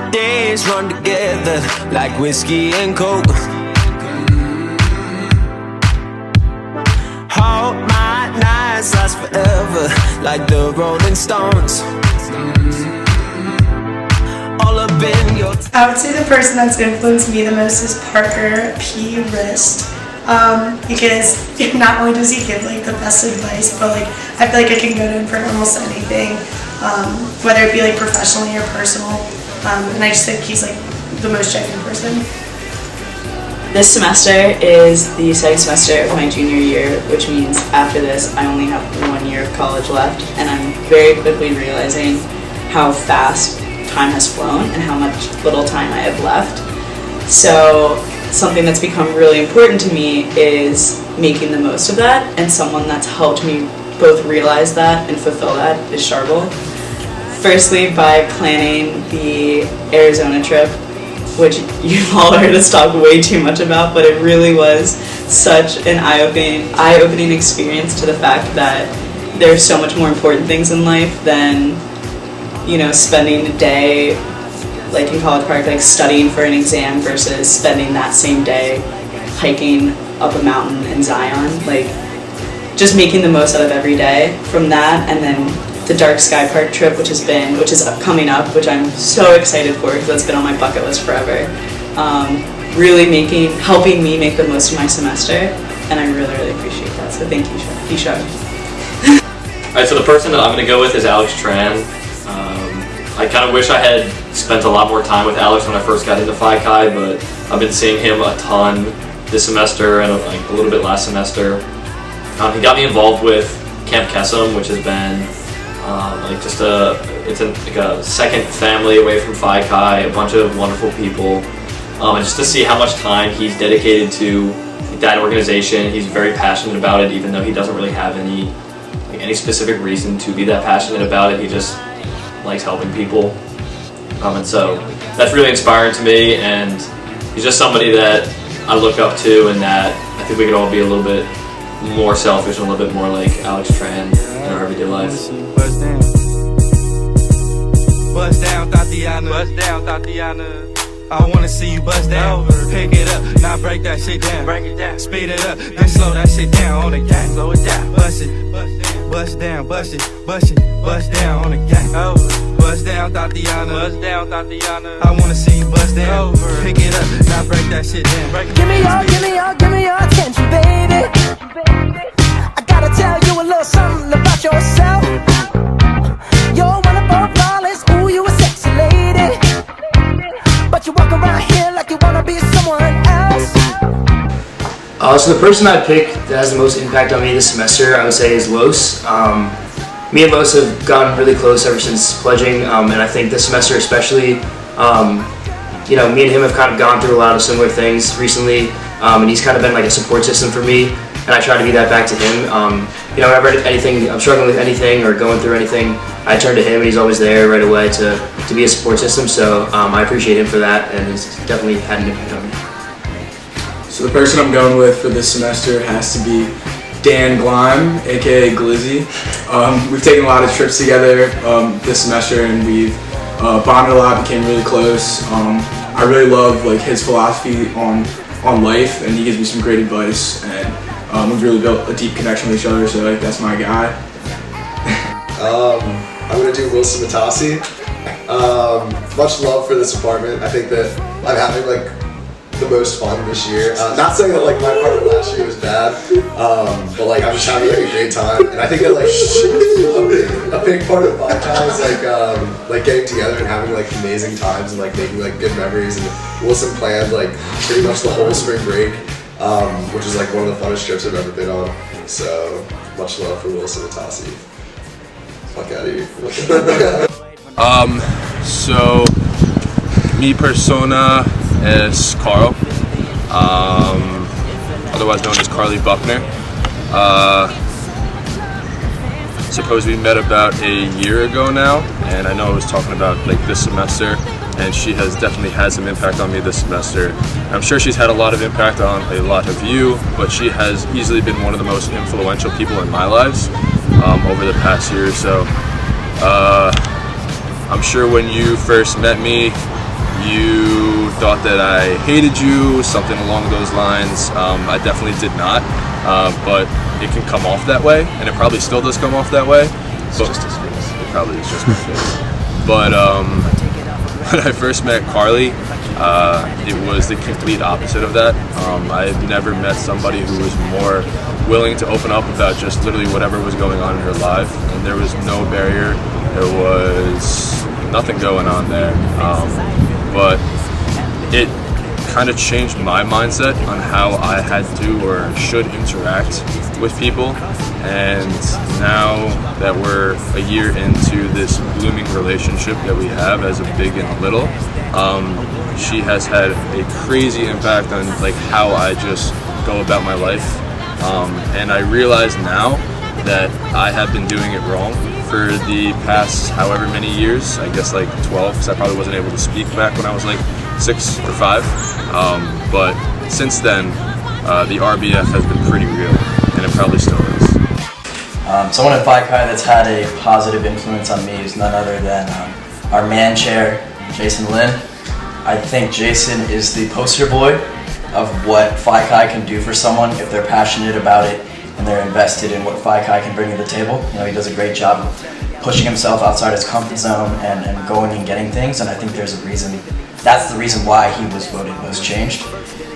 my days run together like whiskey and coke. All my nights last forever like the Rolling Stones. All up in your I would say the person that's influenced me the most is Parker P. Rist. Because not only does he give like the best advice, but like I feel like I can go to him for almost anything, whether it be like professionally or personal. And I just think he's like the most genuine person. This semester is the second semester of my junior year, which means after this I only have 1 year of college left, and I'm very quickly realizing how fast time has flown and how much little time I have left. So something that's become really important to me is making the most of that, and someone that's helped me both realize that and fulfill that is Charvel. Firstly, by planning the Arizona trip, which you've all heard us talk way too much about, but it really was such an eye-opening experience to the fact that there are so much more important things in life than, you know, spending a day like in College Park, like studying for an exam versus spending that same day hiking up a mountain in Zion. Like, just making the most out of every day from that, and then the Dark Sky Park trip, which is coming up, which I'm so excited for because that's been on my bucket list forever. Really helping me make the most of my semester, and I really, really appreciate that. So thank you, Isha. Alright, so the person that I'm going to go with is Alex Tran. I kind of wish I had spent a lot more time with Alex when I first got into Phi Chi, but I've been seeing him a ton this semester and like a little bit last semester. He got me involved with Camp Kesem, which has been like a second family away from Phi Chi, a bunch of wonderful people, and just to see how much time he's dedicated to that organization. He's very passionate about it, even though he doesn't really have any specific reason to be that passionate about it. He just likes helping people, and so that's really inspiring to me, and he's just somebody that I look up to, and that I think we could all be a little bit more selfish and a little bit more like Alex Tran in our everyday life. Bust down, Tatiana. Bust down, Tatiana. I wanna see you bust down. Pick it up, now break that shit down. Break it down. Speed it up, then slow that shit down on the gang. Slow it down. Bust it, bust down, bust it, bust it, bust down on the gang. Bust down, Tatiana. Bust down, Tatiana. I wanna see you bust down. Pick it up, now break that shit down. Give me your attention, baby. I gotta tell you a little something about yourself. You're one of our flawless, ooh, you a sexy lady. But you walk around here like you wanna be someone else. So the person I picked that has the most impact on me this semester, I would say, is Los. Me and Los have gotten really close ever since pledging, and I think this semester especially, you know, me and him have kind of gone through a lot of similar things recently, and he's kind of been like a support system for me, and I try to be that back to him. You know, whenever I'm struggling with anything or going through anything, I turn to him, and he's always there right away to be a support system, so I appreciate him for that, and he's definitely had an impact on me. So the person I'm going with for this semester has to be Dan Gleim, aka Glizzy. We've taken a lot of trips together this semester, and we've bonded a lot, became really close. I really love like his philosophy on life, and he gives me some great advice, and we've really built a deep connection with each other, so like that's my guy. I'm gonna do Wilson Matasi. Much love for this apartment. I think that I'm having like the most fun this year. Not saying that like my apartment last year was bad, but like I'm just having like a great time, and I think that like a big part of my time is like getting together and having like amazing times and like making like good memories. And Wilson planned like pretty much the whole spring break, which is like one of the funnest trips I've ever been on. So much love for Wilson Matasi. Fuck out of here. So me persona is Carl, otherwise known as Carly Buckner. Suppose we met about a year ago now, and I know I was talking about like this semester, and she definitely had some impact on me this semester. I'm sure she's had a lot of impact on a lot of you, but she has easily been one of the most influential people in my lives over the past year or so. I'm sure when you first met me, you thought that I hated you, something along those lines. I definitely did not, but it can come off that way, and it probably still does come off that way. It's just his face. It probably is just my face. But when I first met Carly, it was the complete opposite of that. I had never met somebody who was more willing to open up about just literally whatever was going on in her life, and there was no barrier. There was nothing going on there. But it kind of changed my mindset on how I had to or should interact with people. And now that we're a year into this blooming relationship that we have as a big and little, she has had a crazy impact on like how I just go about my life. And I realize now that I have been doing it wrong for the past however many years, I guess like 12, because I probably wasn't able to speak back when I was like 6 or 5. But since then, the RBF has been pretty real, and it probably still is. Someone at Phi Chi that's had a positive influence on me is none other than our man chair, Jason Lin. I think Jason is the poster boy of what Phi Chi can do for someone if they're passionate about it and they're invested in what Phi Chi can bring to the table. You know, he does a great job of pushing himself outside his comfort zone and going and getting things, and I think there's a reason. That's the reason why he was voted most changed.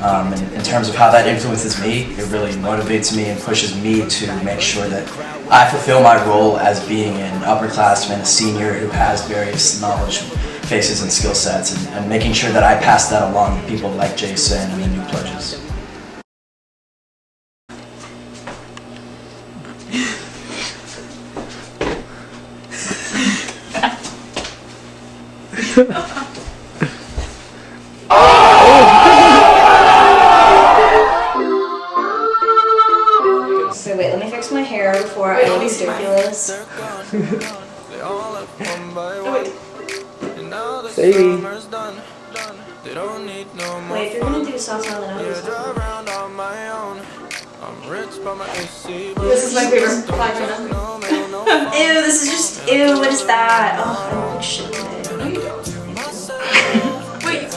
And in terms of how that influences me, it really motivates me and pushes me to make sure that I fulfill my role as being an upperclassman, a senior who has various knowledge, faces, and skill sets, and making sure that I pass that along to people like Jason and the new pledges. So wait, let me fix my hair before I look ridiculous. Baby. Wait, if you're gonna do soft sound, then I'll do soft. This is my favorite flag right now. Ew, this is just, ew, what is that? Oh, I don't like shit today. Wait.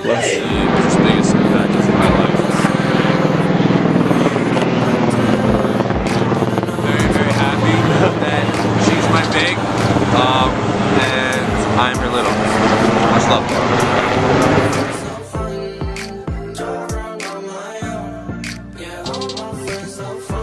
What's the biggest impact of my life? Very, very happy that she's my big, and I'm her little. Much love. Yeah, all my friends so fun.